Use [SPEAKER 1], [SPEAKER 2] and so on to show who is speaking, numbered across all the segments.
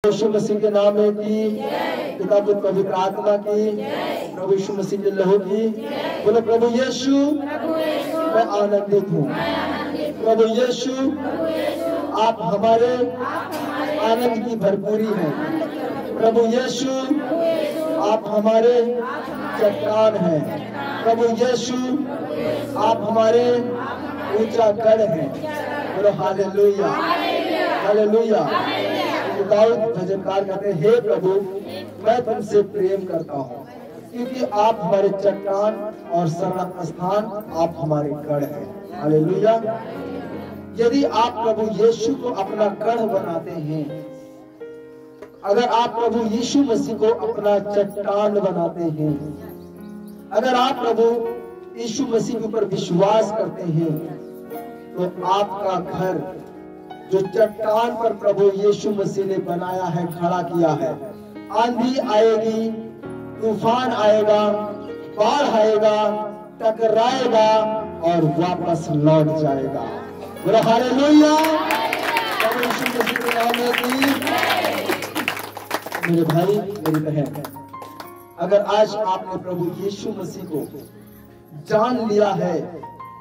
[SPEAKER 1] यीशु मसीह के नाम में की, पिता पुत्र पवित्र आत्मा की, प्रभु यीशु मसीह के लहू की। बोलो प्रभु यीशु मैं आनंदित हूँ। प्रभु यीशु आप हमारे आनंद की भरपूरी हैं। प्रभु यीशु आप हमारे चट्टान हैं। प्रभु यीशु आप हमारे ऊंचा गढ़ हैं। बोलो हालेलुया, हालेलुया। दाऊद भजनकार कहते हैं, हे प्रभु मैं तुमसे प्रेम करता हूँ, क्योंकि आप हमारे चट्टान और शरण स्थान, आप हमारे गढ़ हैं। हालेलुया। यदि आप प्रभु यीशु को अपना गढ़ बनाते हैं, अगर आप प्रभु यीशु मसीह को अपना चट्टान बनाते हैं, अगर आप प्रभु यीशु मसीह के ऊपर विश्वास करते हैं, तो आपका घर जो चट्टान पर प्रभु यीशु मसीह ने बनाया है, खड़ा किया है, आंधी आएगी, तूफान आएगा, बाढ़ आएगा, टकराएगा और वापस लौट जाएगा। बोलो हालेलुया। प्रभु यीशु मसीह के नाम में। मेरे भाई मेरी बहन, अगर आज आपने प्रभु यीशु मसीह को जान लिया है,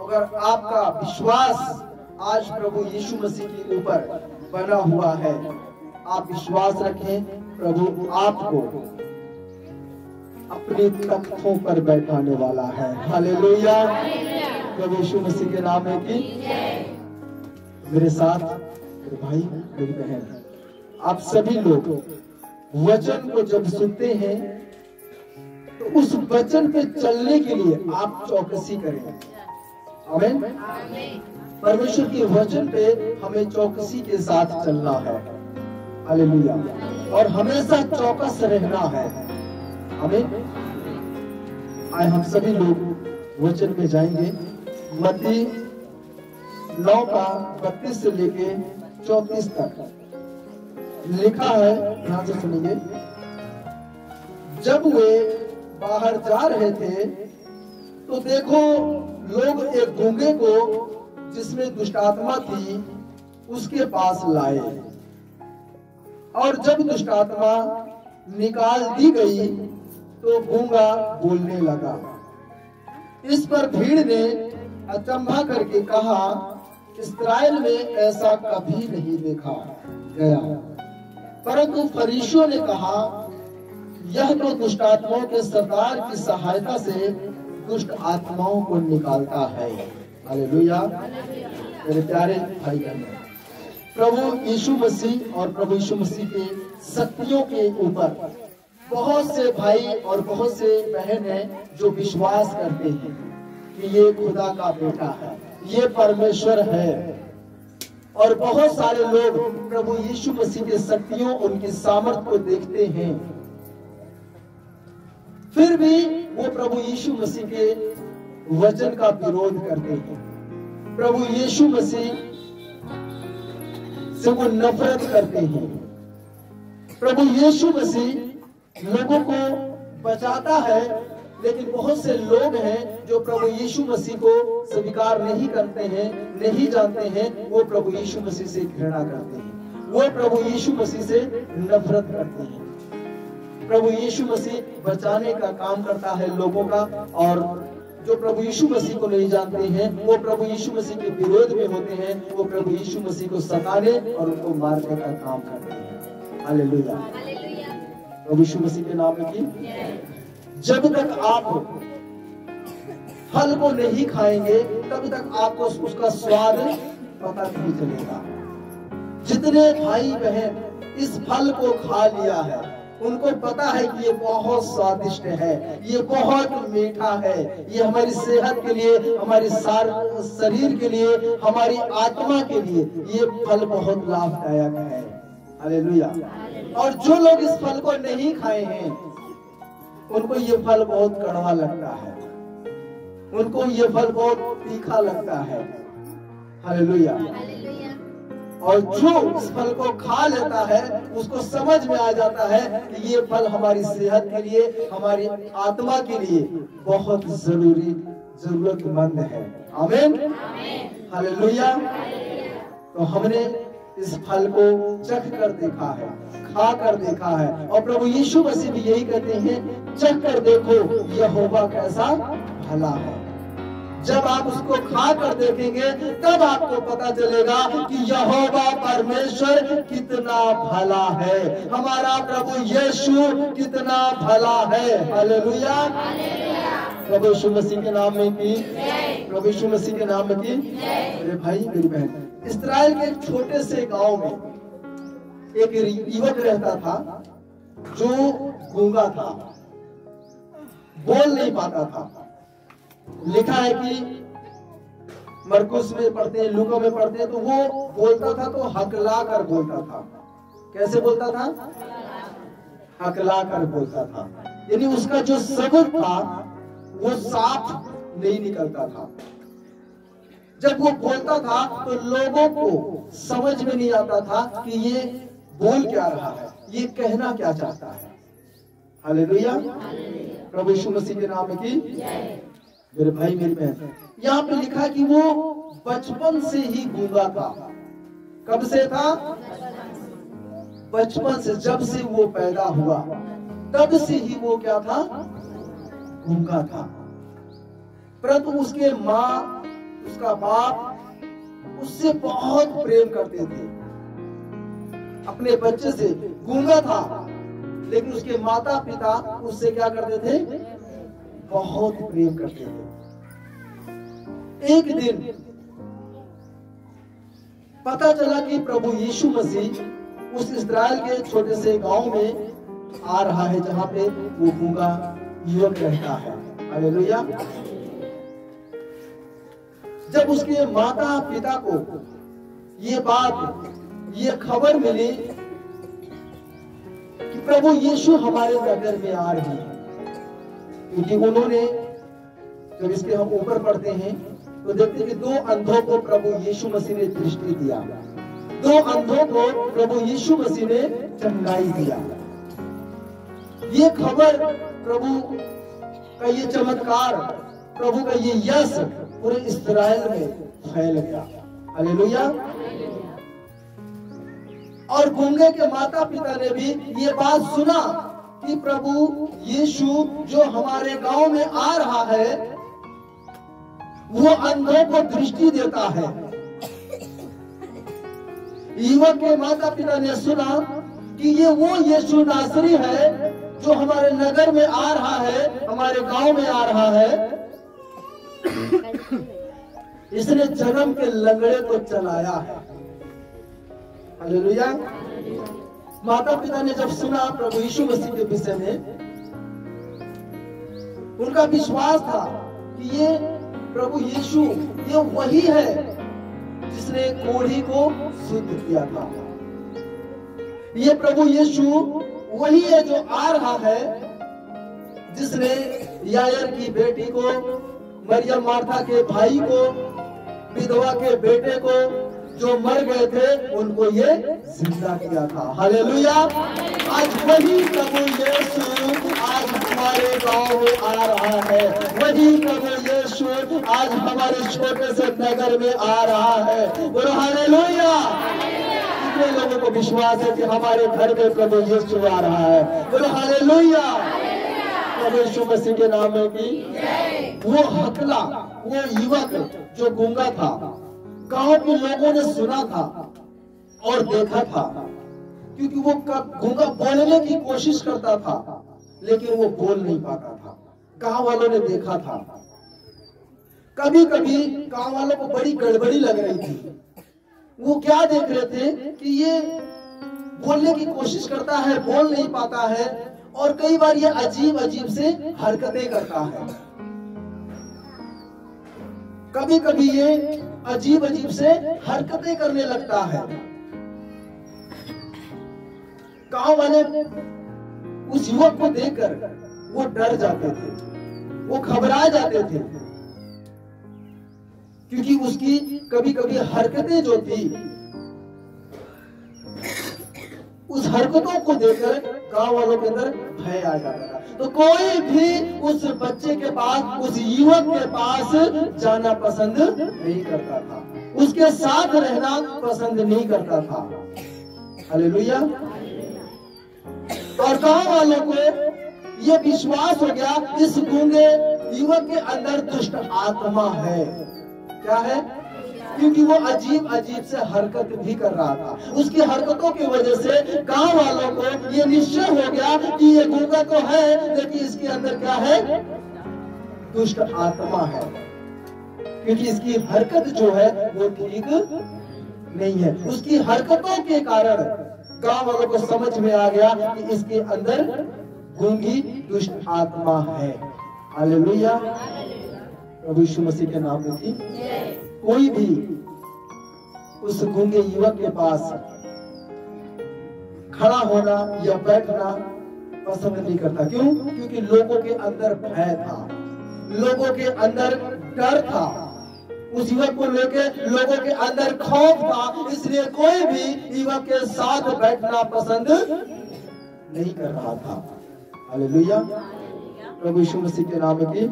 [SPEAKER 1] अगर आपका विश्वास आज प्रभु यीशु मसीह के ऊपर बना हुआ है, आप विश्वास रखें, प्रभु आपको अपने तख्तों पर बैठाने वाला है। हालेलुया। प्रभु यीशु मसीह के नाम में की। मेरे साथ मेरे भाई मेरी बहन, आप सभी लोग वचन को जब सुनते हैं तो उस वचन पे चलने के लिए आप चौकसी करें। आमीन। परमेश्वर के वचन पे हमें चौकसी के साथ चलना है। हालेलुया। और हमेशा चौकस रहना है। आमीन। आए हम सभी लोग वचन में जाएंगे। मत्ती 9 का 32 से लेके 34 तक लिखा है, ध्यान से सुनिए। जब वे बाहर जा रहे थे तो देखो लोग एक गूंगे को जिसमें दुष्ट आत्मा थी उसके पास लाए, और जब दुष्ट आत्मा निकाल दी गई तो गूंगा बोलने लगा। इस पर भीड़ ने अचंभा करके कहा, इस्राएल में ऐसा कभी नहीं देखा गया। परंतु फरीसियों ने कहा, यह तो दुष्ट आत्माओं के सरदार की सहायता से दुष्ट आत्माओं को निकालता है। हालेलुया। मेरे प्यारे भाई बहन, प्रभु यीशु मसीह और प्रभु यीशु मसीह के शक्तियों के ऊपर बहुत से भाई और बहुत से बहन हैं जो विश्वास करते हैं कि ये खुदा का बेटा है, ये परमेश्वर है। और बहुत सारे लोग प्रभु यीशु मसीह के शक्तियों, उनकी सामर्थ को देखते हैं, फिर भी वो प्रभु यीशु मसीह के वचन का विरोध करते हैं। प्रभु यीशु मसीह से वो नफरत करते हैं। प्रभु यीशु मसीह लोगों को बचाता है, लेकिन बहुत से लोग हैं जो प्रभु यीशु मसीह को स्वीकार नहीं करते हैं, नहीं जानते हैं। वो प्रभु यीशु मसीह से घृणा करते हैं, वो प्रभु यीशु मसीह से नफरत करते हैं। प्रभु यीशु मसीह बचाने का काम करता है लोगों का, और जो प्रभु यीशु मसीह को नहीं जानते हैं वो प्रभु यीशु मसीह के विरोध में होते हैं। वो प्रभु यीशु मसीह को सताने और उनको मारने का काम करते हैं। हालेलुया। प्रभु यीशु मसीह के नाम में की। जब तक आप फल को नहीं खाएंगे तब तक आपको उसका स्वाद पता नहीं चलेगा। जितने भाई बहन इस फल को खा लिया है उनको पता है कि ये बहुत स्वादिष्ट है, ये बहुत मीठा है, ये हमारी सेहत के लिए, हमारे शरीर के लिए, हमारी आत्मा के लिए ये फल बहुत लाभदायक है। हालेलुया। और जो लोग इस फल को नहीं खाए हैं उनको ये फल बहुत कड़वा लगता है, उनको ये फल बहुत तीखा लगता है। हालेलुया। और जो इस फल को खा लेता है उसको समझ में आ जाता है कि ये फल हमारी सेहत के लिए, हमारी आत्मा के लिए बहुत जरूरतमंद है। आमीन। हालेलुया। तो हमने इस फल को चख कर देखा है, खा कर देखा है। और प्रभु यीशु मसीह भी यही कहते हैं, चख कर देखो यहोवा कैसा भला है। जब आप उसको खा कर देखेंगे तब आपको पता चलेगा कि यहोवा परमेश्वर कितना भला है, हमारा प्रभु यीशु कितना भला है। हालेलुया, प्रभु यीशु मसीह के नाम में की, प्रभु यीशु मसीह के नाम में की। मेरे भाई मेरी बहन, इस्राएल के एक छोटे से गांव में एक युवक रहता था जो गूंगा था, बोल नहीं पाता था। लिखा है कि मरकुस में पढ़ते हैं, लूका में पढ़ते हैं, तो वो बोलता था तो हकला कर बोलता था। कैसे बोलता था? हकला कर बोलता था। यानी उसका जो शब्द था वो साफ नहीं निकलता था। जब वो बोलता था तो लोगों को समझ में नहीं आता था कि ये बोल क्या रहा है, ये कहना क्या चाहता है। हालेलुया, प्रभु यीशु मसीह के नाम में की। मेरे भाई मेरी बहन, यहाँ पे लिखा कि वो बचपन से ही गूंगा था। कब से था? बचपन से, जब से वो पैदा हुआ तब से ही वो क्या था? गूंगा था। परंतु उसके माँ, उसका बाप उससे बहुत प्रेम करते थे अपने बच्चे से। गूंगा था लेकिन उसके माता पिता उससे क्या करते थे? बहुत प्रेम करते थे। एक दिन पता चला कि प्रभु यीशु मसीह उस इस्राएल के छोटे से गांव में आ रहा है जहां पे वो गूंगा युवक रहता है। हालेलुया। जब उसके माता पिता को ये बात, ये खबर मिली कि प्रभु यीशु हमारे नगर में आ रही है, क्योंकि उन्होंने, जब इसके हम ऊपर पढ़ते हैं तो देखते हैं कि दो अंधों को प्रभु यीशु मसीह ने दृष्टि दिया, दो अंधों को प्रभु यीशु मसीह ने चंगाई दिया। ये खबर, प्रभु का ये चमत्कार, प्रभु का ये यश पूरे इस्राएल में फैल गया। हालेलुया। और गूंगे के माता पिता ने भी ये बात सुना कि प्रभु यीशु जो हमारे गांव में आ रहा है वो अंधों को दृष्टि देता है। युवक के माता पिता ने सुना कि ये वो यीशु नासरी है जो हमारे नगर में आ रहा है, हमारे गांव में आ रहा है। इसने जन्म के लंगड़े को चलाया है। हालेलुया। माता पिता ने जब सुना प्रभु यीशु मसीह के विषय में, उनका विश्वास था कि ये प्रभु यीशु, ये वही है जिसने कोढ़ी को शुद्ध किया था। ये प्रभु यीशु वही है जो आ रहा है जिसने यायर की बेटी को, मरियम मार्था के भाई को, विधवा के बेटे को जो मर गए थे उनको ये जिंदा किया था। हालेलुया। आज वही प्रभु यीशु आज हमारे गांव में आ रहा है, वही प्रभु यीशु आज हमारे छोटे से नगर में आ रहा है। बोलो हालेलुया। कितने लोगों को विश्वास है कि हमारे घर में प्रभु यीशु आ रहा है? बोलो हालेलुया। प्रभु यीशु मसीह के नाम में की। वो हकला, वो युवक जो गूंगा था, गांव के लोगों ने सुना था और देखा था, क्योंकि वो गूंगा बोलने की कोशिश करता था लेकिन वो बोल नहीं पाता था। गांव वालों ने देखा था। कभी कभी गांव वालों को बड़ी गड़बड़ी लग रही थी। वो क्या देख रहे थे कि ये बोलने की कोशिश करता है, बोल नहीं पाता है, और कई बार ये अजीब अजीब से हरकतें करता है। कभी कभी ये अजीब अजीब से हरकतें करने लगता है। गांव वाले उस युवक को देखकर वो डर जाते थे, वो घबरा जाते थे, क्योंकि उसकी कभी कभी हरकतें जो थी, उस हरकतों को देखकर गांव वालों के अंदर भय आ जाता था। तो कोई भी उस बच्चे के पास, उस युवक के पास जाना पसंद नहीं करता था, उसके साथ रहना पसंद नहीं करता था। हालेलुया। और गांव वालों को ये विश्वास हो गया इस गूंगे युवक के अंदर दुष्ट आत्मा है। क्या है? क्योंकि वो अजीब अजीब से हरकत भी कर रहा था। उसकी हरकतों की वजह से गांव वालों को ये निश्चय हो गया कि ये गूंगा तो है, लेकिन इसके अंदर क्या है? दुष्ट आत्मा है। क्योंकि इसकी हरकत जो है वो ठीक नहीं है। उसकी हरकतों के कारण गांव वालों को समझ में आ गया कि इसके अंदर गूंगी दुष्ट आत्मा है। हालेलुया, प्रभु यीशु मसीह के नाम में थी। कोई भी उस गूंगे युवक के पास खड़ा होना या बैठना पसंद नहीं करता। क्यों? क्योंकि लोगों के अंदर भय था, लोगों के अंदर डर था, उस युवक को लेकर लोगों के अंदर खौफ था। इसलिए कोई भी युवक के साथ बैठना पसंद नहीं कर रहा था। हालेलुया, प्रभु यीशु मसीह के नाम में की,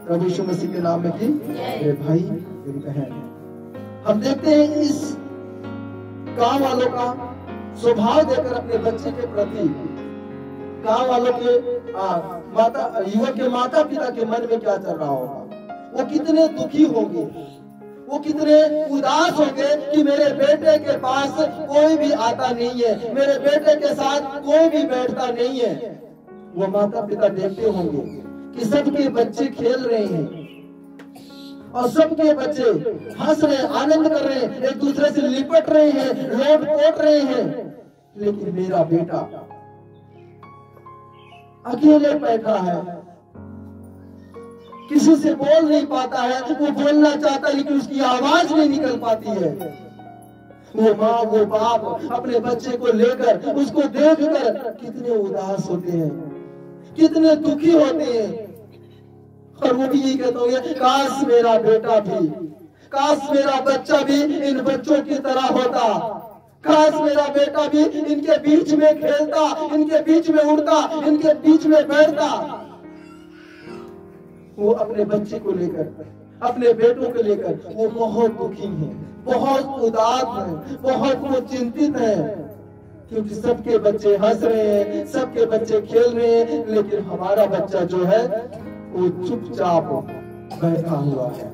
[SPEAKER 1] प्रभु यीशु मसीह के नाम में की। मेरे भाई मेरी बहन, हम देखते हैं इस गांव वालों का स्वभाव देखकर अपने बच्चे के प्रति गांव वालों के युवक के माता पिता के मन में क्या चल रहा होगा। वो कितने दुखी होंगे, वो कितने उदास होंगे कि मेरे बेटे के पास कोई भी आता नहीं है, मेरे बेटे के साथ कोई भी बैठता नहीं है। वो माता पिता देखते होंगे कि सबके बच्चे खेल रहे हैं और सबके बच्चे हंस रहे हैं, आनंद कर रहे हैं, एक दूसरे से लिपट रहे हैं, लोट पोट रहे हैं, लेकिन मेरा बेटा अकेले बैठा है, किसी से बोल नहीं पाता है। वो बोलना चाहता है लेकिन उसकी आवाज नहीं निकल पाती है। वो माँ वो बाप अपने बच्चे को लेकर उसको देखकर कितने उदास होते हैं, कितने दुखी होते हैं। और वो भी यही कहते होंगे, काश मेरा बेटा भी, काश मेरा बच्चा भी इन बच्चों की तरह होता, काश मेरा बेटा भी इनके बीच में खेलता, इनके बीच में उड़ता, इनके बीच में बैठता। वो अपने बच्चे को लेकर, अपने बेटों को लेकर वो बहुत दुखी हैं, बहुत उदास हैं, बहुत वो चिंतित हैं। क्योंकि सबके बच्चे हंस रहे हैं, सबके बच्चे खेल रहे हैं, लेकिन हमारा बच्चा जो है वो चुपचाप बैठा हुआ है।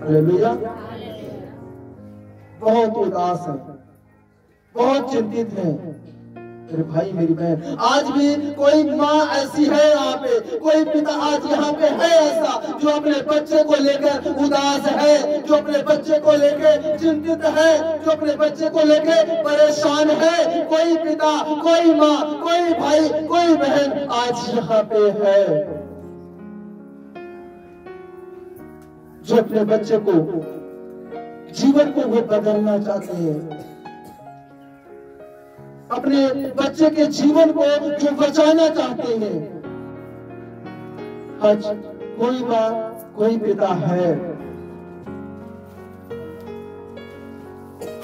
[SPEAKER 1] हालेलुया, बहुत उदास है, बहुत चिंतित है। मेरे भाई मेरी बहन, आज भी कोई माँ ऐसी है यहाँ पे, कोई पिता आज यहाँ पे है ऐसा जो अपने बच्चे को लेकर उदास है, जो अपने बच्चे को लेकर चिंतित है, जो अपने बच्चे को लेकर परेशान है। कोई पिता, कोई माँ, कोई भाई, कोई बहन आज यहाँ पे है जो अपने बच्चे को, जीवन को वो बदलना चाहते हैं, अपने बच्चे के जीवन को जो बचाना चाहते हैं। आज कोई माँ, कोई पिता है,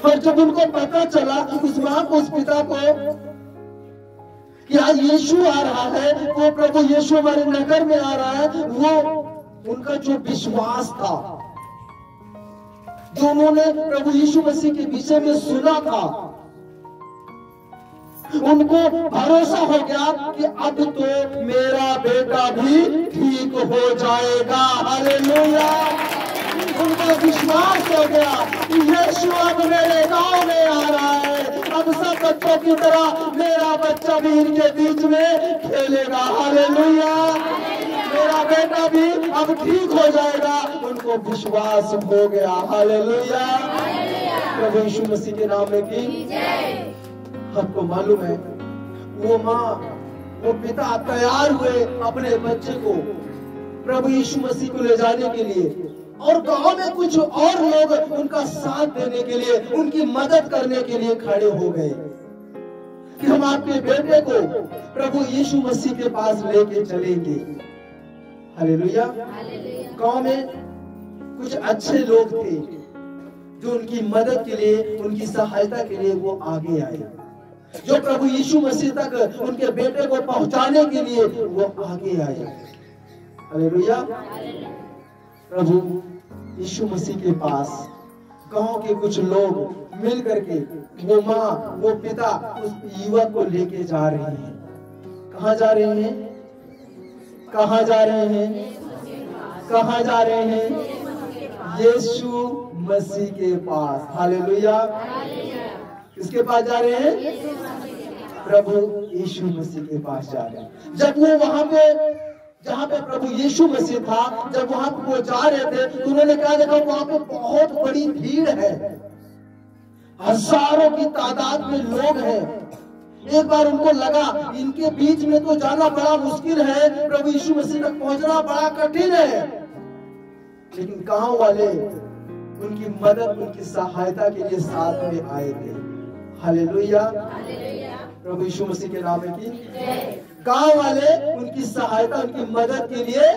[SPEAKER 1] और जब उनको पता चला उस माँ को, उस पिता को कि आज यीशु आ रहा है, वो प्रभु यीशु हमारे नगर में आ रहा है, वो उनका जो विश्वास था, जो उन्होंने प्रभु यीशु मसीह के विषय में सुना था, उनको भरोसा हो गया कि अब तो मेरा बेटा भी ठीक हो जाएगा। हालेलुया, उनको विश्वास हो गया कि यीशु अब मेरे गांव में आ रहा है, अब सब बच्चों की तरह मेरा बच्चा भी इनके बीच में खेलेगा। हालेलुया, मेरा बेटा भी अब ठीक हो जाएगा। उनको विश्वास हो गया। हालेलुया, प्रभु यीशु मसीह के नाम में की। हमको मालूम है वो माँ, वो पिता तैयार हुए अपने बच्चे को प्रभु यीशु मसीह को ले जाने के लिए, और गांव में कुछ और लोग उनका साथ देने के लिए, उनकी मदद करने के लिए खड़े हो गए कि हम आपके बेटे को प्रभु यीशु मसीह के पास लेके चलेंगे। हालेलुया, गांव में कुछ अच्छे लोग थे जो उनकी मदद के लिए, उनकी सहायता के लिए वो आगे आए, जो प्रभु यीशु मसीह तक उनके बेटे को पहुंचाने के लिए वो आगे आए। हालेलुया, प्रभु यीशु मसीह के पास गांव के कुछ लोग मिल करके वो माँ वो पिता उस युवक को लेके जा रहे हैं। कहाँ जा रहे हैं? कहाँ जा रहे हैं? कहाँ जा रहे हैं? यीशु मसीह के पास। हालेलुया। किसके पास जा रहे हैं? प्रभु यीशु मसीह के पास जा रहे हैं। जब वो वहां पे जहाँ पे प्रभु यीशु मसीह था, जब वहां पे वो जा रहे थे तो उन्होंने क्या देखा? वहां पे बहुत बड़ी भीड़ है, हजारों की तादाद में लोग हैं। एक बार उनको लगा इनके बीच में तो जाना बड़ा मुश्किल है, प्रभु यीशु मसीह तक पहुंचना बड़ा कठिन है। लेकिन गांव वाले उनकी मदद उनकी सहायता के लिए साथ में आए थे। हालेलुया। प्रभु यीशु मसीह के नाम की गांव वाले उनकी सहायता उनकी मदद के लिए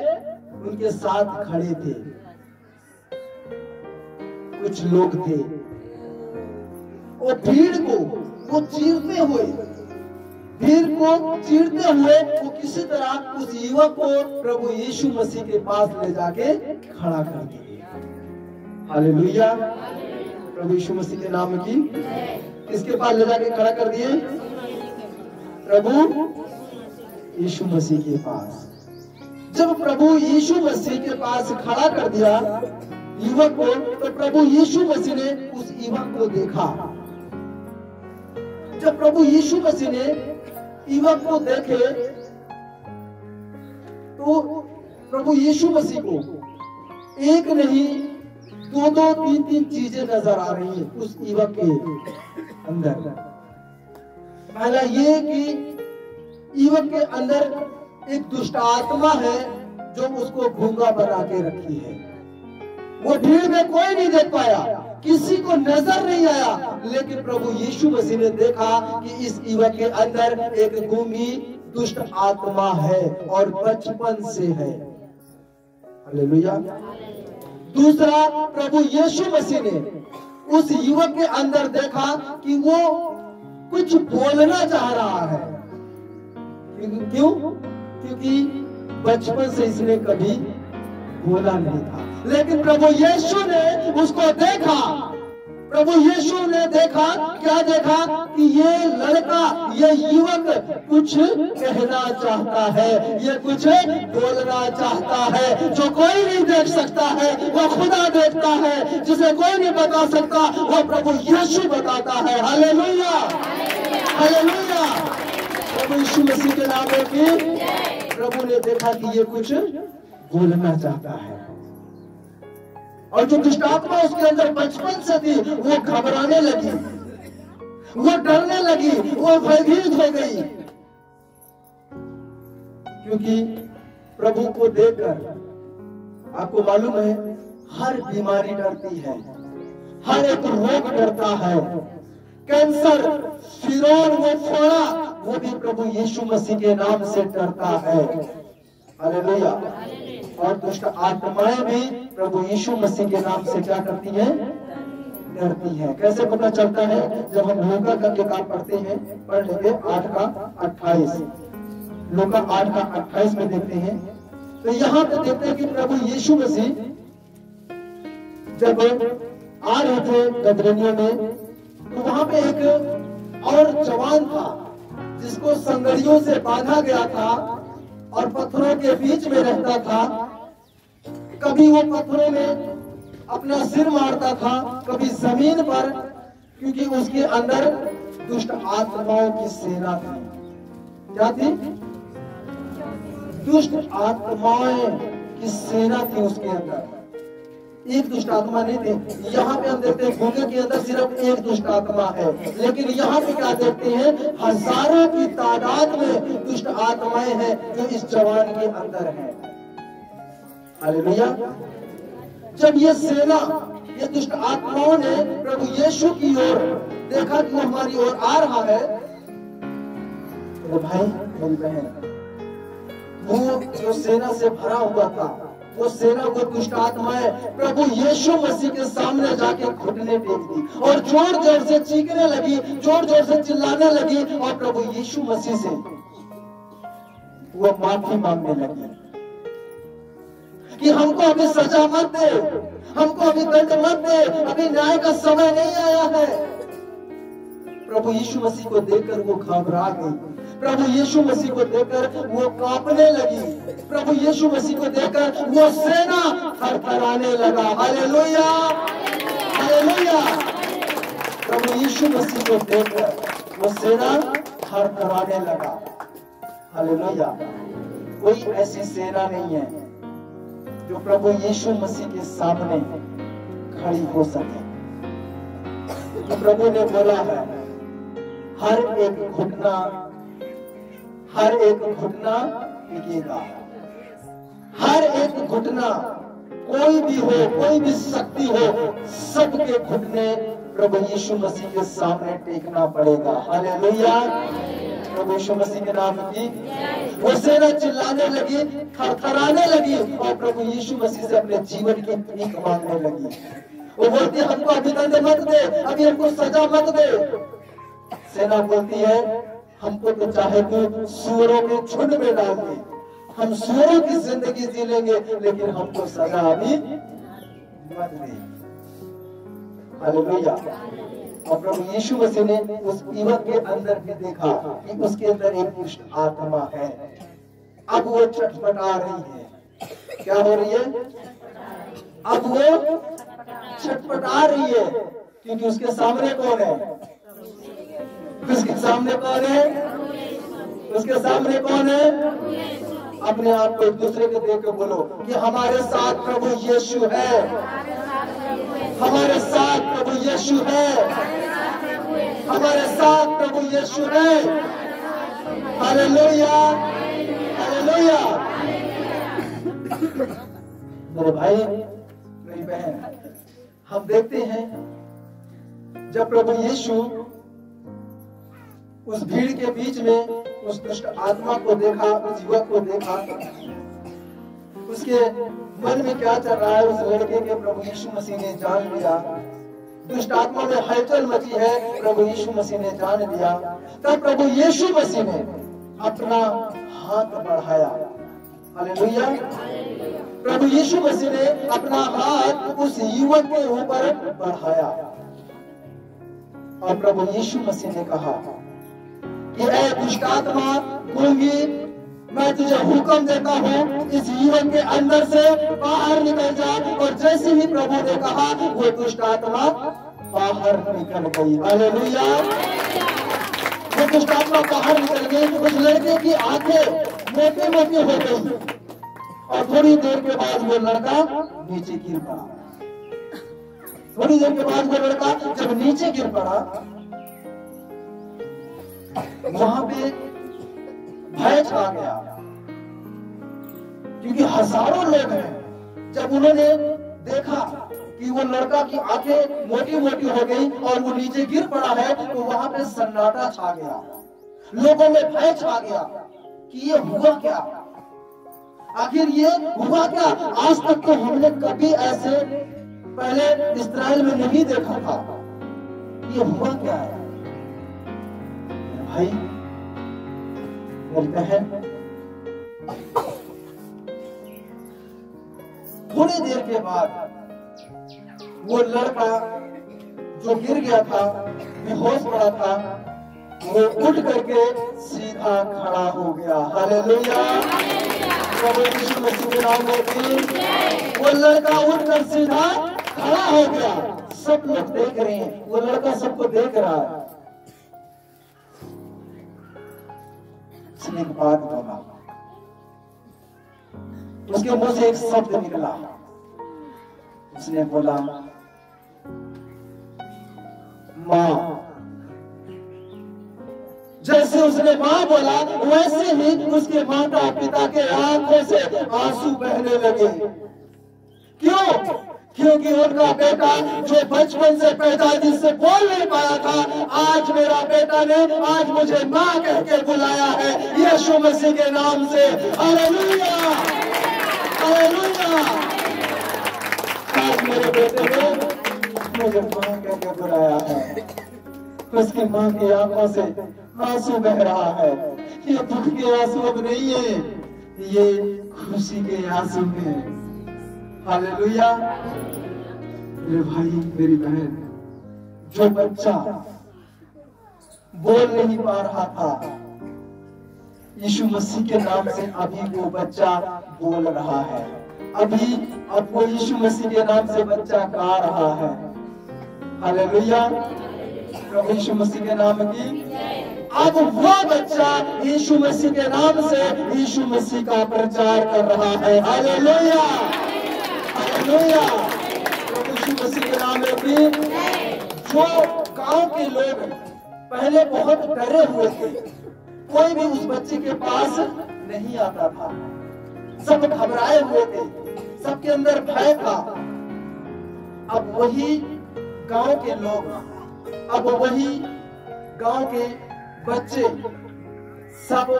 [SPEAKER 1] उनके साथ खड़े थे। कुछ लोग थे वो भीड़ को वो चीरते हुए वो किसी तरह उस युवक को प्रभु यीशु मसीह के पास ले जाके खड़ा कर दिए। हालेलुया। प्रभु यीशु मसीह के नाम की किसके पास ले जाके खड़ा कर दिए? प्रभु यीशु मसीह के पास। जब प्रभु यीशु मसीह के पास खड़ा कर दिया युवक को, तो प्रभु यीशु मसीह ने उस युवक को देखा। जब प्रभु यीशु मसीह ने युवक को देखे तो प्रभु यीशु मसीह को एक नहीं दो दो तीन तीन चीजें नजर आ रही हैं उस युवक के अंदर। पहला ये कि युवक के अंदर एक दुष्ट आत्मा है जो उसको गूंगा बना के रखी है। वो भीड़ में कोई नहीं देख पाया, किसी को नजर नहीं आया, लेकिन प्रभु यीशु मसीह ने देखा कि इस युवक के अंदर एक गूंगी दुष्ट आत्मा है और बचपन से है। हालेलुया। दूसरा, प्रभु यीशु मसीह ने उस युवक के अंदर देखा कि वो कुछ बोलना चाह रहा है। क्यों? क्योंकि बचपन से इसने कभी बोला नहीं था, लेकिन प्रभु यीशु ने उसको देखा। प्रभु यीशु ने देखा, क्या देखा? कि ये लड़का ये युवक कुछ कहना चाहता है, ये कुछ बोलना चाहता है। जो कोई नहीं देख सकता है वो खुदा देखता है, जिसे कोई नहीं बता सकता वो प्रभु यीशु बताता है। हालेलुया। हालेलुया। प्रभु यीशु मसीह के नाम में प्रभु ने देखा कि ये कुछ बोलना चाहता है। और जो दुष्ट आत्मा उसके अंदर बचपन से थी वो घबराने लगी, वो डरने लगी, वो भयभीत हो गई। क्योंकि प्रभु को देखकर आपको मालूम है हर बीमारी डरती है, हर एक रोग डरता है। कैंसर, फिरौन, वो फोड़ा, वो भी प्रभु यीशु मसीह के नाम से डरता है। हालेलुया। और दुष्ट आत्माएं भी प्रभु यीशु मसीह के नाम से क्या करती हैं? डरती हैं। कैसे पता चलता है? जब हम लूका का किताब पढ़ते हैं, पढ़ लेंगे 8 का 28, लूका 8 का 28 में देखते हैं। तो यहाँ पे देखते हैं कि प्रभु यीशु मसीह जब आ रहे थे गदरेनियों में, तो वहां पे एक और जवान था जिसको संगड़ियों से बांधा गया था और पत्थरों के बीच में रहता था। कभी वो पत्थरों में अपना सिर मारता था, कभी जमीन पर, क्योंकि उसके अंदर दुष्ट आत्माओं की सेना थी। क्या थी? दुष्ट आत्माएं की सेना थी उसके अंदर। एक दुष्ट आत्मा नहीं थे। यहाँ पे हम देखते हैं गूंगे के अंदर सिर्फ एक दुष्ट आत्मा है, लेकिन यहाँ पे क्या देखते हैं? हजारों की तादाद में दुष्ट आत्माएं हैं जो इस जवान के अंदर है। हालेलुया। जब ये सेना, ये दुष्ट आत्माओं ने प्रभु यीशु की ओर देखा कि वो हमारी ओर आ रहा है, तो भाई मेरी बहन, वो जो सेना से भरा हुआ था, वो सेना, वो दुष्ट आत्माएं प्रभु यीशु मसीह के सामने जाके घुटने टेक दी और जोर जोर से चीखने लगी, जोर जोर से चिल्लाने लगी और प्रभु यीशु मसीह से वो माफी मांगने लगी कि हमको अभी सजा मत दे, हमको अभी दंड मत दे, अभी न्याय का समय नहीं आया है। प्रभु यीशु मसीह को देखकर वो घबरा गई, प्रभु यीशु मसीह को देखकर वो कांपने लगी, प्रभु यीशु मसीह को देखकर वो सेना थरथराने लगा। Hallelujah, hallelujah. प्रभु यीशु मसीह को देखकर वो सेना थरथराने लगा। हालेलुया। कोई ऐसी सेना नहीं है जो प्रभु यीशु मसीह के सामने खड़ी हो सके। तो प्रभु ने बोला है, हर एक घुटना टिकेगा, हर एक घुटना, कोई भी हो, कोई भी शक्ति हो, सबके घुटने प्रभु यीशु मसीह के सामने टेकना पड़ेगा। हालेलुया, प्रभु यीशु मसीह के नाम की वो सेना चिल्लाने लगी, थरथराने लगी और प्रभु यीशु मसीह से अपने जीवन की भीख मांगने लगी। वो बोलती, हमको अभी दंड मत दे, अभी हमको सजा मत दे। सेना बोलती है, हमको तो चाहे तू सूअरों के झुंड में डाल दे, हम सूअरों की जिंदगी जी लेंगे, लेकिन हमको सजा अभी मत दे। हालेलुया। और प्रभु यीशु मसीह ने उस युवक के अंदर भी देखा कि उसके अंदर एक दुष्ट आत्मा है। अब वो छटपटा रही है। क्या हो रही है? अब वो छटपटा रही है, क्योंकि उसके सामने कौन है? उसके सामने कौन है? उसके सामने कौन है? अपने आप को एक दूसरे को देख के बोलो कि हमारे साथ प्रभु यीशु है, हमारे साथ प्रभु यीशु है, हमारे साथ प्रभु यीशु है। Hallelujah, hallelujah. मेरे भाई, मेरी बहन, हम देखते हैं जब प्रभु यीशु उस भीड़ के बीच में उस दुष्ट आत्मा को देखा, उस युवक को देखा, उसके मन में क्या चल रहा है उस लड़के के प्रभु यीशु मसीह ने जान लिया। दुष्ट आत्मा में हलचल मची है, प्रभु यीशु मसीह ने जान लिया। तब प्रभु यीशु मसीह ने अपना हाथ बढ़ाया। हालेलुया। प्रभु यीशु मसीह ने अपना हाथ उस युवक के ऊपर बढ़ाया और प्रभु यीशु मसीह ने कहा कि ऐ दुष्ट आत्मा गूंगी, मैं तुझे हुक्म देता हूँ, इस युवक के अंदर से बाहर निकल जा। और जैसे ही प्रभु ने कहा, वो दुष्ट आत्मा बाहर निकल गई। हालेलुया। वो दुष्ट आत्मा बाहर निकल गई। उस लड़के की आंखें मोटी मोटी हो गई और थोड़ी देर के बाद वो लड़का नीचे गिर पड़ा। थोड़ी देर के बाद वो लड़का जब नीचे गिर पड़ा, वहां पे भय छा गया, क्योंकि हजारों लोग हैं। जब उन्होंने देखा कि वो लड़का की आंखें मोटी मोटी हो गई और वो नीचे गिर पड़ा है, तो वहां पे सन्नाटा छा गया, लोगों में भय छा गया कि ये हुआ क्या, आखिर ये हुआ क्या। आज तक तो हमने कभी ऐसे पहले इस्राएल में नहीं देखा था। ये हुआ क्या है? भाई, मेरी बहन, थोड़ी देर के बाद वो लड़का जो गिर गया था, बेहोश पड़ा था, वो उठ करके सीधा खड़ा हो गया। हालेलुया। प्रभु यीशु मसीह के नाम में वो लड़का उठकर सीधा खड़ा हो गया। सब लोग देख रहे हैं, वो लड़का सबको देख रहा है। उसने एक बात बोला, उसके मुंह से एक शब्द निकला। उसने बोला, मां। जैसे उसने मां बोला, वैसे ही उसके माता पिता के आंखों से आंसू बहने लगे। क्यों? क्योंकि उनका बेटा जो बचपन से पैदा जिससे बोल नहीं पाया था, आज मेरा बेटा ने आज मुझे मां कह के बुलाया है, यीशु मसीह के नाम से। Hallelujah, hallelujah. आज मेरे बेटे ने मुझे मां कह के बुलाया है। उसकी मां की आंखों से आंसू बह रहा है। ये दुख के आंसू अब नहीं है, ये खुशी के आंसू है। हालेलुया। मेरे भाई, मेरी बहन, जो बच्चा बोल नहीं पा रहा था, यीशु मसीह के नाम से अभी वो बच्चा बोल रहा है। अभी अब वो यीशु मसीह के नाम से बच्चा गा रहा है। हालेलुया, प्रभु यीशु मसीह के नाम की। अब वो बच्चा यीशु मसीह के नाम से यीशु मसीह का प्रचार कर रहा है। हालेलुया, हालेलुया, प्रभु यीशु मसीह के नाम की। जो गांव के लोग पहले बहुत डरे हुए थे, कोई भी उस बच्चे के पास नहीं आता था, सब घबराए हुए थे, सबके अंदर भय था। अब वही गांव के लोग, अब वही गांव के बच्चे सब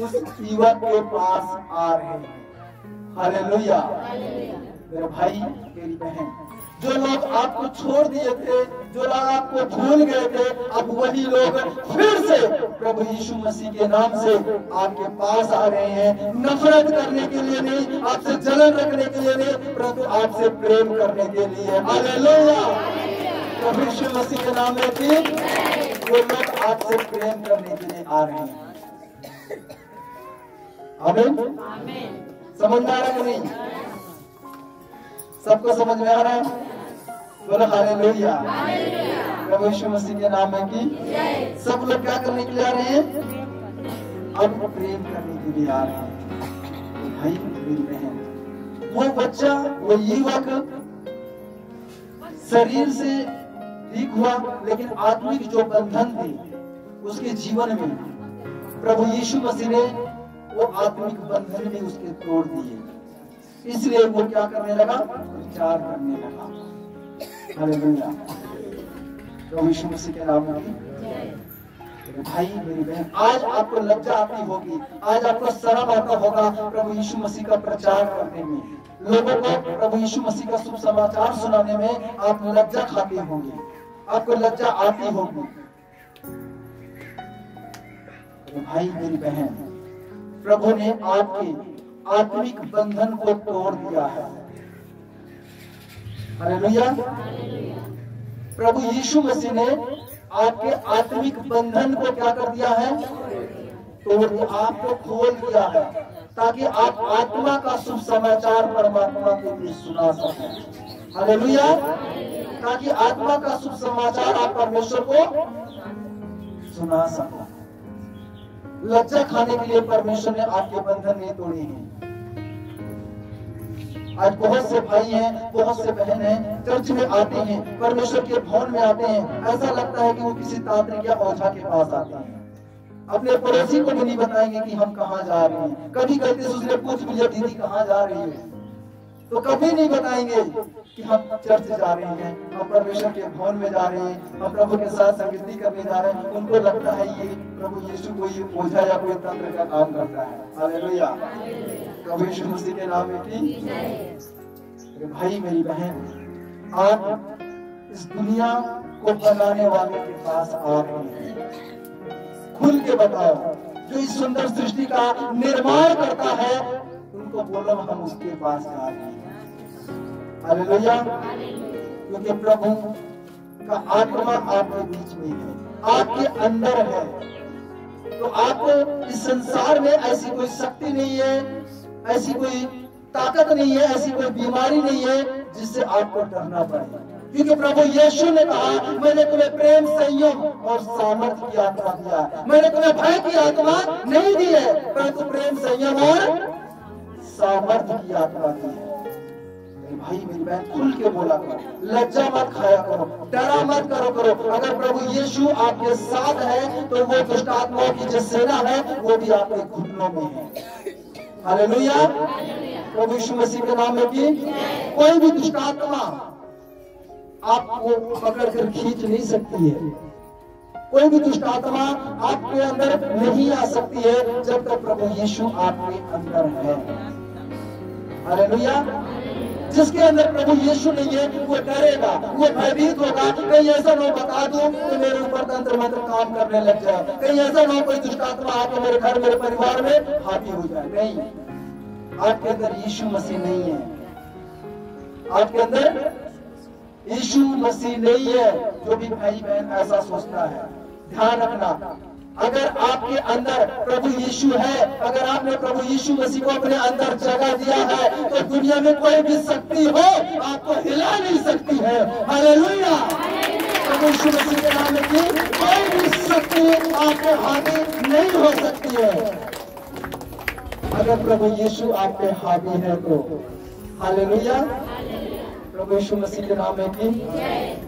[SPEAKER 1] उस युवक के पास आ रहे हैं। हालेलुया, मेरे भाई मेरी बहन, जो लोग आपको छोड़ दिए थे, जो लोग आपको भूल गए थे, अब वही लोग फिर से प्रभु यीशु मसीह के नाम से आपके पास आ रहे हैं। नफरत करने के लिए नहीं, आपसे जलन रखने के लिए नहीं, परंतु आपसे प्रेम करने के लिए। हालेलुया, प्रभु यीशु मसीह के नाम में भी वो लोग आपसे प्रेम करने के लिए आ रहे हैं। आमीन, समझ में आ रहा है कि नहीं? सबको समझ में आ रहा है? बोलो हालेलुया, प्रभु यीशु मसीह के नाम में की। सब लोग क्या करने के लिए आ रहे हैं? अब प्रेम करने के लिए आ रहे हैं। भाई मेरी बहन, वो बच्चा, वो युवक शरीर से ठीक हुआ, लेकिन आत्मिक जो बंधन थे उसके जीवन में प्रभु यीशु मसीह ने वो आत्मिक बंधन भी उसके तोड़ दिए। इसलिए वो क्या करने लगा? प्रचार करने लगा। हालेलुया, प्रभु यीशु मसीह के नाम में। भाई मेरी बहन, आज आपको लज्जा आती होगी, आज आपको शर्म आता होगा प्रभु यीशु मसीह का प्रचार करने में, लोगों को प्रभु यीशु मसीह का शुभ समाचार सुनाने में आप लज्जा खाते होंगे, आपको लज्जा आती होगी। भाई मेरी बहन, प्रभु ने आपके आत्मिक बंधन को तोड़ दिया है। हालेलुया, प्रभु यीशु मसीह ने आपके आत्मिक बंधन को क्या कर दिया है? तोड़ दिया, आपको खोल दिया है, ताकि आप आत्मा का शुभ समाचार परमात्मा के लिए सुना सकें। हालेलुया, ताकि आत्मा का शुभ समाचार आप परमेश्वर को सुना सकें। लज्जा खाने के लिए परमेश्वर ने आपके बंधन नहीं तोड़े हैं। आज बहुत से भाई हैं, बहुत से बहन हैं, चर्च में आते हैं, परमेश्वर के भवन में आते हैं, ऐसा लगता है कि वो किसी तांत्रिक या ओझा के पास आते हैं। अपने पड़ोसी को भी नहीं बताएंगे कि हम कहाँ जा रहे हैं। कभी कहते उसने पूछ लिया, दीदी कहाँ जा रही है, तो कभी नहीं बताएंगे कि हम चर्च जा रहे हैं, हम परमेश्वर के भवन में जा रहे हैं, हम प्रभु के साथ संगति करने जा रहे हैं। उनको लगता है ये प्रभु यीशु कोई ओझा या कोई तंत्र का काम करता है। हालेलुया, प्रभु यीशु मसीह के नाम में की। भाई मेरी बहन, आप इस दुनिया को बनाने वाले के पास आ रहे हैं। खुल के बताओ, जो इस सुंदर सृष्टि का निर्माण करता है, उनको बोलो हम उसके पास जा रहे हैं। हालेलुया, क्योंकि प्रभु का आत्मा आपके बीच में है, आपके अंदर है। तो आपको इस संसार में ऐसी कोई शक्ति नहीं है, ऐसी कोई ताकत नहीं है, ऐसी कोई बीमारी नहीं है जिससे आपको डरना पड़े। क्योंकि प्रभु यीशु ने कहा, मैंने तुम्हें प्रेम, संयम और सामर्थ्य की आत्मा दिया है। मैंने तुम्हें भय की आत्मा नहीं दी है, परंतु प्रेम, संयम और सामर्थ्य की आत्मा दी है। मेरे भाई मेरी बहन, खुल के बोला करो, लज्जा मत खाया करो, डरा मत करो। अगर प्रभु यीशु आपके साथ है तो वो दुष्ट आत्माओं की जो सेना है वो भी आपके घुटनों में है। हालेलुया, प्रभु यीशु मसीह के नाम में भी कोई भी दुष्ट आत्मा आपको पकड़ कर खींच नहीं सकती है। कोई भी दुष्ट आत्मा आपके अंदर नहीं आ सकती है जब तक प्रभु यीशु आपके अंदर है। हालेलुया, जिसके अंदर प्रभु यीशु नहीं है वो डरेगा, वो भयभीत होगा। कहीं ऐसा ना बता दूं तो मेरे ऊपर तंत्र मंत्र काम करने लग जाए, कहीं ऐसा ना कोई दुष्ट आत्मा आके मेरे घर, मेरे परिवार में हावी हो जाए। नहीं, आपके अंदर यीशु मसीह नहीं है, आपके अंदर यीशु मसीह नहीं है। जो भी भाई बहन ऐसा सोचता है, ध्यान रखना, अगर आपके अंदर प्रभु यीशु है, अगर आपने प्रभु यीशु मसीह को अपने अंदर जगह दिया है, तो दुनिया में कोई भी शक्ति हो आपको हिला नहीं सकती है। हालेलुया। प्रभु यीशु मसीह के नाम में कोई भी शक्ति आपके हावी नहीं हो सकती है। अगर प्रभु यीशु आपके हावी है तो हालेलुया। प्रभु यीशु मसीह के नाम में की,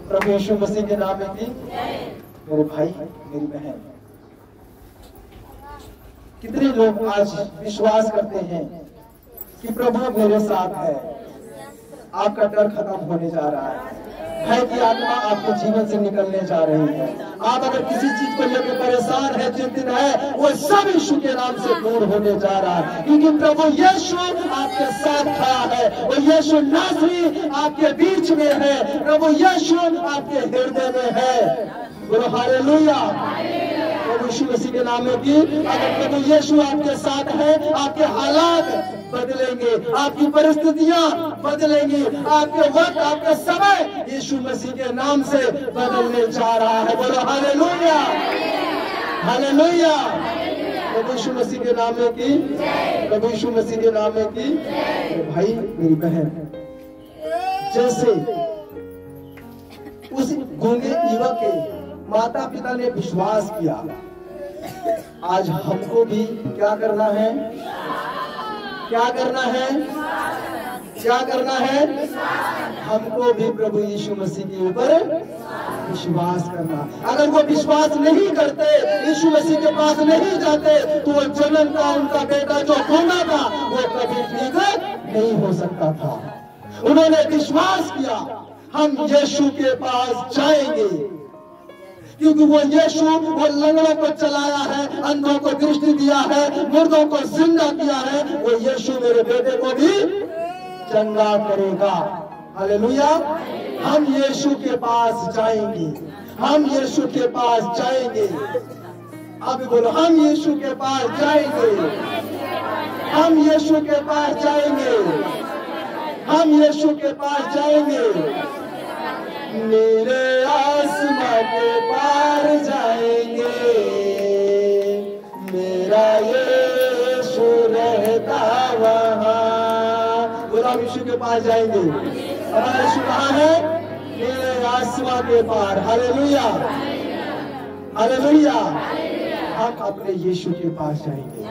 [SPEAKER 1] प्रभु यीशु मसीह के नाम में की। मेरे भाई मेरी बहन, कितने लोग आज विश्वास करते हैं कि प्रभु मेरे साथ है। आपका डर खत्म होने जा रहा है, भय की आत्मा आपके जीवन से निकलने जा रही है। आप अगर किसी चीज को लेकर परेशान है, चिंतित है, वो सब यीशु के नाम से दूर होने जा रहा है, क्योंकि प्रभु यीशु आपके साथ खड़ा है। वो यीशु नासरी आपके बीच में है, प्रभु यीशु आपके हृदय में है। बोलो हालेलुया। प्रभु यीशु मसीह के नाम में की, अगर प्रभु यीशु आपके साथ है, आपके हालात बदलेंगे, आपकी परिस्थितियां बदलेंगी, आपके वक्त, आपका समय यीशु मसीह के नाम से बदलने जा रहा है। बोलो हालेलुया, हालेलुया। प्रभु यीशु मसीह के नाम में की, प्रभु यीशु मसीह के नाम में की। मेरे भाई मेरी बहन, जैसे उस गूंगे युवक के माता पिता ने विश्वास किया, आज हमको भी क्या करना है? क्या करना है? क्या करना है? हमको भी प्रभु यीशु मसीह के ऊपर विश्वास करना। अगर वो विश्वास नहीं करते, यीशु मसीह के पास नहीं जाते, तो वो जन्म का उनका बेटा जो गूंगा था वो कभी ठीक नहीं हो सकता था। उन्होंने विश्वास किया, हम यीशु के पास जाएंगे, क्योंकि वो यीशु वो लंगड़ों को चलाया है, अंधों को दृष्टि दिया है, मुर्दों को जिंदा किया है। वो यीशु मेरे बेटे को भी चंगा करेगा। हालेलुया। हम यीशु के पास जाएंगे, हम यीशु के पास जाएंगे। अब बोलो, हम यीशु के पास जाएंगे, हम यीशु के पास जाएंगे, हम यीशु के पास जाएंगे। मेरे आसमां के पार जाएंगे, मेरा यीशु रहता वहाँ। बोला, हम यीशु के पास जाएंगे। हमारा यीशु कहाँ है? मेरे आसमां के पार। Hallelujah, hallelujah. हम अपने यीशु के पास जाएंगे।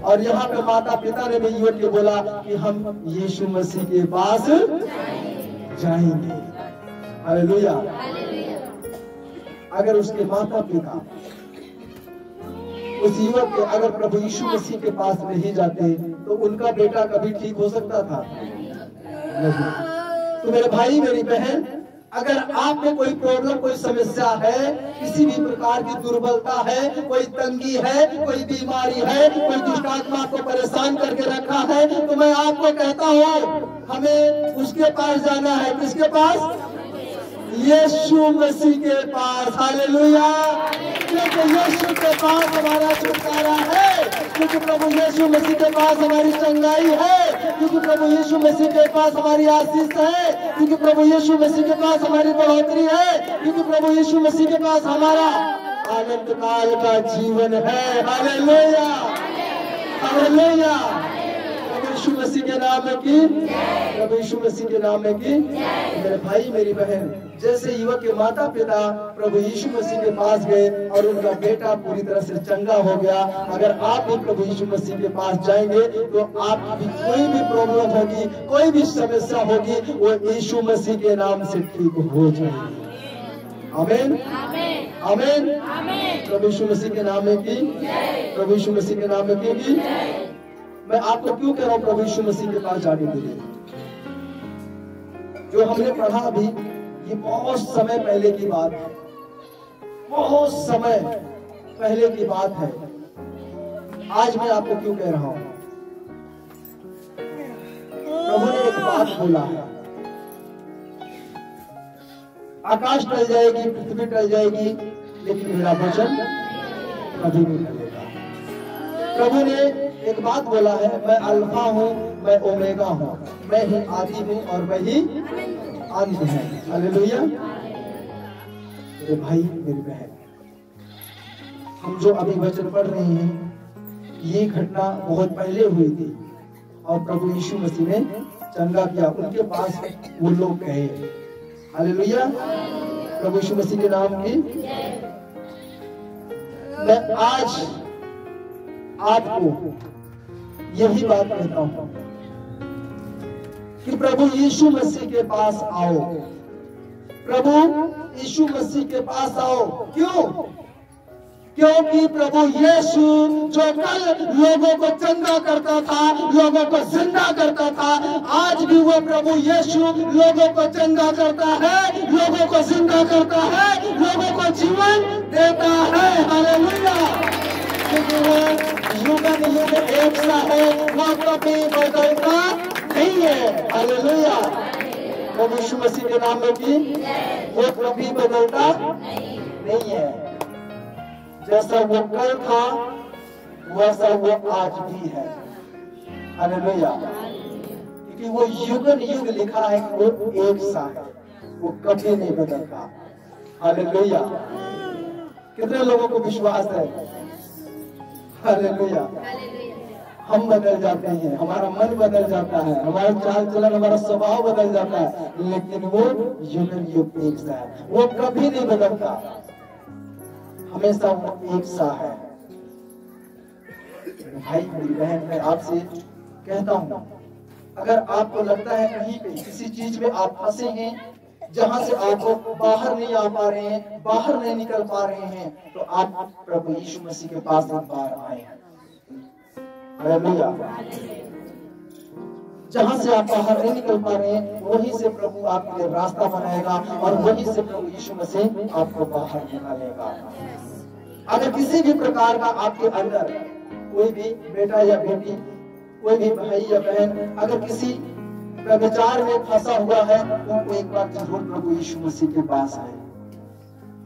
[SPEAKER 1] और यहाँ पे माता पिता ने भी युवक को बोला कि हम यीशु मसीह के पास जाएंगे। हालेलुया। अगर उसके माता पिता उस युवक के अगर प्रभु यीशु मसीह के पास नहीं जाते, तो उनका बेटा कभी ठीक हो सकता था? नहीं। तो मेरे भाई मेरी बहन, अगर आप में कोई प्रॉब्लम, कोई समस्या है, किसी भी प्रकार की दुर्बलता है, कोई तंगी है, कोई बीमारी है, कोई दुष्ट आत्मा आपको परेशान करके रखा है, तो मैं आपको कहता हूँ, हमें उसके पास जाना है। किसके पास? यीशु मसीह के पास। हालेलुया। क्योंकि यीशु के पास हमारा छुटकारा है, क्योंकि प्रभु यीशु मसीह के पास हमारी चंगाई है, क्योंकि प्रभु यीशु मसीह के पास हमारी आशीष है, क्योंकि प्रभु यीशु मसीह के पास हमारी बढ़ोतरी है, क्योंकि प्रभु यीशु मसीह के पास हमारा आनंद काल का जीवन है। Hallelujah, hallelujah. प्रभु यीशु मसीह के नाम में की, प्रभु यीशु मसीह के नाम में की। मेरे भाई मेरी बहन, जैसे युवक के माता पिता प्रभु यीशु मसीह के पास गए और उनका बेटा पूरी तरह से चंगा हो गया, अगर आप भी प्रभु यीशु मसीह के पास जाएंगे तो आपकी कोई भी प्रॉब्लम होगी, कोई भी समस्या होगी, वो यीशु मसीह के नाम से ठीक हो जाएगी। आमीन, आमीन। प्रभु यीशु मसीह के नाम में की, प्रभु यीशु मसीह के नाम में की। मैं आपको क्यों कह रहा हूँ प्रभु यीशु मसीह के पास जाने के लिए? जो हमने पढ़ा अभी, ये बहुत समय पहले की बात है, बहुत समय पहले की बात है। आज मैं आपको क्यों कह रहा हूं? प्रभु ने एक बात बोला है, आकाश टल जाएगी, पृथ्वी टल जाएगी, लेकिन मेरा वचन कभी नहीं टलेगा। प्रभु ने एक बात बोला है, मैं अल्फा हूं, मैं ओमेगा हूं, मैं ही आदि हूं और मैं ही अंत है। हालेलुया। मेरे भाई मेरी बहन, हम जो अभी वचन पढ़ रहे हैं, ये घटना बहुत पहले हुई थी और प्रभु यीशु मसीह ने चंगा किया। उनके पास वो लोग गए। हालेलुया, प्रभु यीशु मसीह के नाम की। मैं आज आपको यही बात कहता हूं कि प्रभु यीशु मसीह के पास आओ। प्रभु यीशु मसीह के पास आओ। क्यों? क्योंकि प्रभु यीशु जो कल लोगों को चंगा करता था, लोगों को जिंदा करता था, आज भी वो प्रभु यीशु लोगों को चंगा करता है, लोगों को जिंदा करता है, लोगों को जीवन देता है। हालेलुया, क्योंकि वो युगन युग एक सा है, वो कभी बदलता नहीं है। हालेलुया, प्रभु यीशु मसीह के नाम में भी वो कभी बदलता नहीं है। जैसा वो कल था वैसा वो आज भी है। हालेलुया, क्योंकि वो युगन युग लिखा है कि वो एक सा है, वो कभी नहीं बदलता। हालेलुया, कितने लोगों को विश्वास है? हालेलुया, हम बदल जाते हैं, हमारा मन बदल जाता है, हमारा चाल चलन, हमारा स्वभाव बदल जाता है, लेकिन वो युगन युग एक सा है, वो कभी नहीं बदलता, हमेशा वो एक सा है। भाई मेरी बहन, मैं आपसे कहता हूं, अगर आपको लगता है कहीं पे किसी चीज में आप फंसे हैं, जहां से आपको बाहर नहीं आ पा रहे हैं, बाहर नहीं निकल पा रहे हैं, तो आप प्रभु यीशु मसीह के पास एक बार आए। हालेलुया, जहां से आप बाहर नहीं निकल पा रहे हैं, वहीं से प्रभु आपके लिए रास्ता बनाएगा और वहीं से प्रभु यीशु मसीह आपको बाहर निकालेगा। अगर किसी भी प्रकार का आपके अंदर कोई भी बेटा या बेटी, कोई भी भाई या बहन अगर किसी व्यभिचार में फंसा हुआ है, तो वो एक बार जरूर प्रभु यीशु मसीह के पास आए,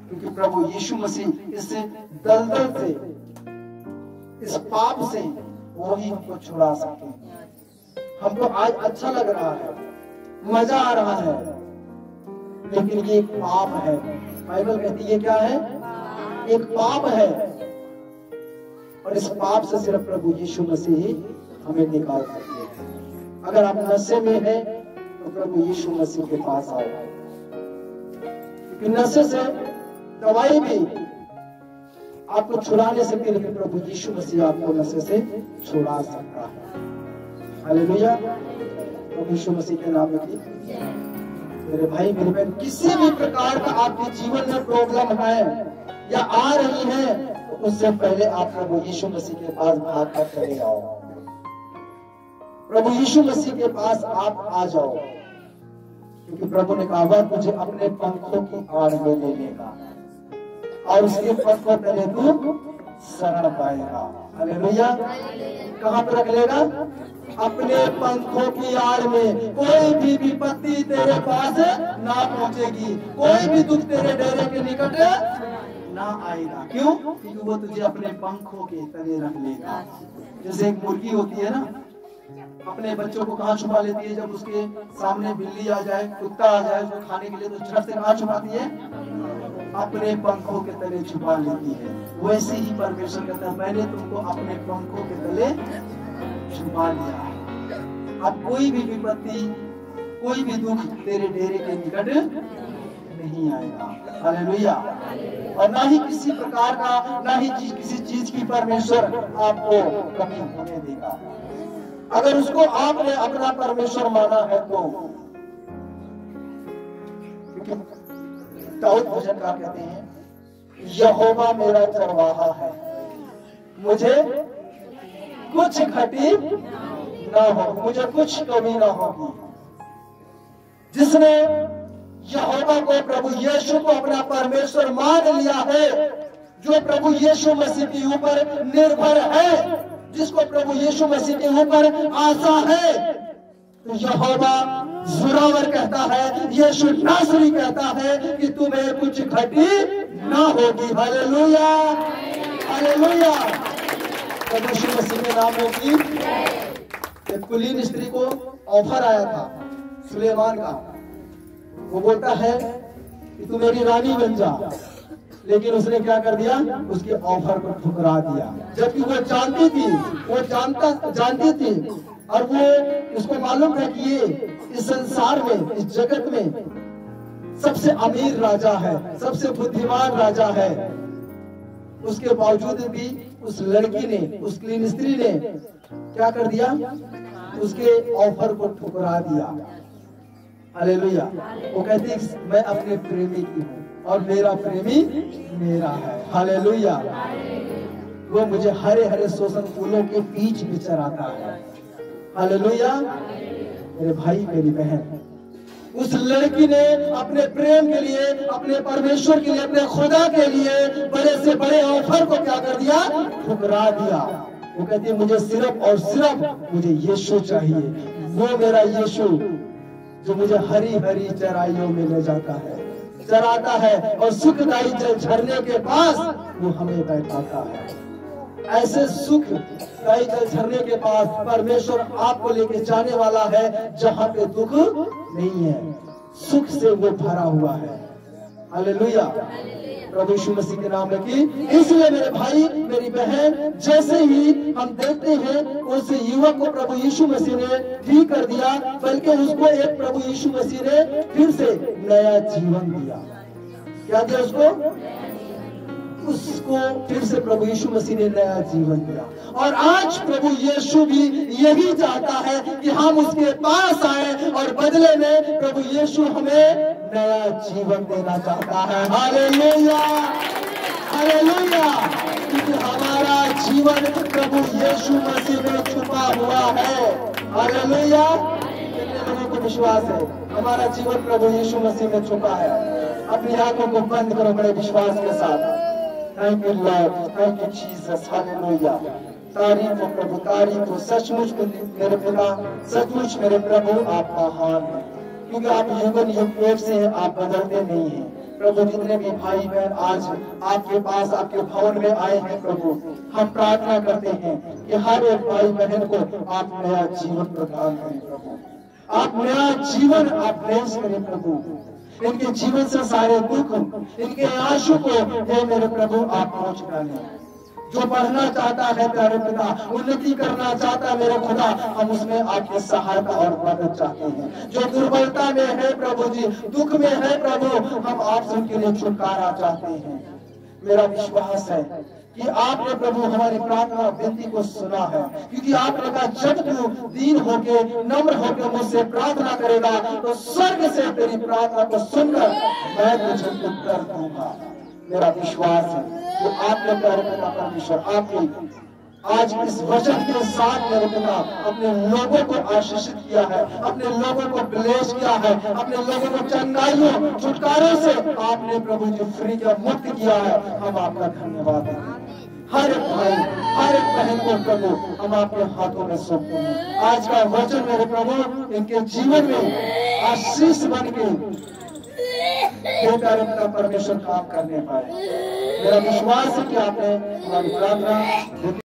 [SPEAKER 1] क्योंकि प्रभु यीशु मसीह इस दलदल से, इस पाप से वही हमको छुड़ा सकते हैं। हमको आज अच्छा लग रहा है, मजा आ रहा है, लेकिन ये एक पाप है। बाइबल कहती है क्या है? एक पाप है, और इस पाप से सिर्फ प्रभु यीशु मसीह ही हमें निकाल सकते हैं। अगर आप नशे में हैं तो प्रभु यीशु मसीह के पास आओ, क्योंकि नशे से दवाई भी आपको छुड़ा नहीं सकती, लेकिन प्रभु यीशु मसीह आपको नशे से छुड़ा सकता है। हालेलुया, प्रभु यीशु मसीह के नाम में। मेरे भाई मेरे बहन, किसी भी प्रकार का आपके जीवन में प्रॉब्लम है या आ रही है, तो उससे पहले आप प्रभु यीशु मसीह के पास भाग कर चले आओ। प्रभु यीशु मसीह के पास आप आ जाओ, क्योंकि प्रभु ने कहा वह तुझे अपने पंखों की आड़ में ले लेगा और उसके पंखों तले तू शरण पाएगा। हालेलुया, कहां पर रख लेगा? अपने पंखों की आड़ में। कोई भी विपत्ति तेरे पास ना पहुंचेगी, कोई भी दुख तेरे डेरे के निकट ना आएगा। क्यों? क्योंकि वो तुझे अपने पंखों के तले रख लेगा। जैसे एक मुर्गी होती है ना, अपने बच्चों को कहाँ छुपा लेती है? जब उसके सामने बिल्ली आ जाए, कुत्ता आ जाए उसको खाने के लिए, तो झट से कहाँ छुपाती है? अपने पंखों के तले छुपा लेती है। वैसे ही परमेश्वर कहता है मैंने तुमको अपने पंखों के तले छुपा लिया। अब कोई भी विपत्ति, कोई भी दुख तेरे डेरे के निकट नहीं आएगा। हालेलुया, और ना ही किसी प्रकार का, ना ही किसी चीज की परमेश्वर आपको कमी होने देगा। अगर उसको आपने अपना परमेश्वर माना है तो, क्योंकि दाऊद भजनकार कहते हैं यहोवा मेरा चरवाहा है, मुझे कुछ घटी ना हो, मुझे कुछ कमी ना होगी। जिसने यहोवा को, प्रभु यीशु को अपना परमेश्वर मान लिया है, जो प्रभु यीशु मसीह के ऊपर निर्भर है, जिसको प्रभु यीशु मसीह के ऊपर आशा है, तो यहोवा ज़ुरावर कहता है, यीशु नासरी कहता है कि तुम्हें कुछ घटी ना होगी। हालेलुया, हालेलुया, प्रभु यीशु मसीह के नाम में। एक कुलीन स्त्री को ऑफर आया था सुलेमान का, वो बोलता है कि तू मेरी रानी बन जा, लेकिन उसने क्या कर दिया, उसके ऑफर को ठुकरा दिया, जबकि वो जानती थी, वो जानती थी, और वो उसको मालूम था कि ये इस संसार में, इस जगत में सबसे अमीर राजा है, सबसे बुद्धिमान राजा है। उसके बावजूद भी उस लड़की ने, उस क्लीन स्त्री ने क्या कर दिया, उसके ऑफर को ठुकरा दिया। हालेलुया। वो कहती मैं अपने प्रेमी की हूँ और मेरा प्रेमी मेरा है। हालेलुया। वो मुझे हरे हरे सोसन फूलों के बीच में चराता है। हालेलुया। मेरे भाई मेरी बहन, उस लड़की ने अपने प्रेम के लिए, अपने परमेश्वर के लिए, अपने खुदा के लिए बड़े से बड़े ऑफर को क्या कर दिया, ठुकरा दिया। वो कहती है मुझे सिर्फ और सिर्फ मुझे यीशु चाहिए, वो मेरा यीशु जो मुझे हरी हरी चराइयों में ले जाता है, चराता है, और सुखदायी जल झरने के पास वो हमें बैठाता है। ऐसे सुखदायी जल झरने के पास परमेश्वर आपको लेके जाने वाला है, जहाँ पे दुख नहीं है, सुख से वो भरा हुआ है। हालेलुया। प्रभु यीशु मसीह के नाम में की। इसलिए मेरे भाई मेरी बहन, जैसे ही हम देखते हैं उस युवक को प्रभु यीशु मसीह ने ठीक कर दिया, बल्कि उसको एक प्रभु यीशु मसीह ने फिर से नया जीवन दिया। क्या दिया उसको फिर से प्रभु यीशु मसीह ने नया जीवन दिया। और आज प्रभु यीशु भी यही चाहता है कि हम उसके पास आए, और बदले में प्रभु यीशु हमें नया जीवन देना चाहता है। Hallelujah, hallelujah. क्योंकि हमारा जीवन प्रभु यीशु मसीह में छुपा हुआ है। हालेलुया। कितने लोगों को विश्वास है हमारा जीवन प्रभु यीशु मसीह में छुपा है? अपनी आंखों को बंद करो बड़े विश्वास के साथ। Thank you Lord, thank you Jesus. Hallelujah. तारीफ हो प्रभु, तारीफ हो। सचमुच मेरे पिता, सचमुच मेरे प्रभु आप महान हैं, क्योंकि आप युगन युग एक से हैं, आप बदलते नहीं हैं। प्रभु जितने भी भाई बहन आज आपके पास, आपके भवन में आए हैं प्रभु, हम प्रार्थना करते हैं कि हर एक भाई बहन को आप नया जीवन प्रदान करें प्रभु, आप नया जीवन आप पेश करें प्रभु। इनके जीवन से सारे दुख, इनके आंसू को हे मेरे प्रभु आप पहुंच डालें। जो बढ़ना चाहता है प्यारे पिता, उन्नति करना चाहता है मेरे खुदा, हम उसमें आपकी सहायता और मदद चाहते हैं। जो दुर्बलता में है प्रभु जी, दुख में है प्रभु, हम आपसे उनके लिए छुटकारा चाहते हैं। मेरा विश्वास है कि आपने प्रभु हमारी प्रार्थना विनती को सुना है, क्योंकि आपने कहा जब तू दीन होके, नम्र होके मुझसे प्रार्थना करेगा तो स्वर्ग से तेरी प्रार्थना को सुनकर मैं तुझे उत्तर दूंगा। मेरा विश्वास है कि आपने प्यारे पिता परमेश्वर आपकी आज इस वचन के साथ मेरे पिता अपने लोगों को आशीषित किया है, अपने लोगों को ब्लेस किया है, अपने लोगों को चंगाइयों छुटकारों से आपने प्रभु जी फ्री का मुक्त किया है। हम आपका धन्यवाद देते हैं। हर एक भाई, हर एक बहन को प्रभु हम आपके हाथों में सौंपते हैं। आज का वचन मेरे प्रभु इनके जीवन में आशीष बन के प्यारे पिता परमेश्वर काम करने पाए। मेरा विश्वास है कि आपने हमारी प्रार्थना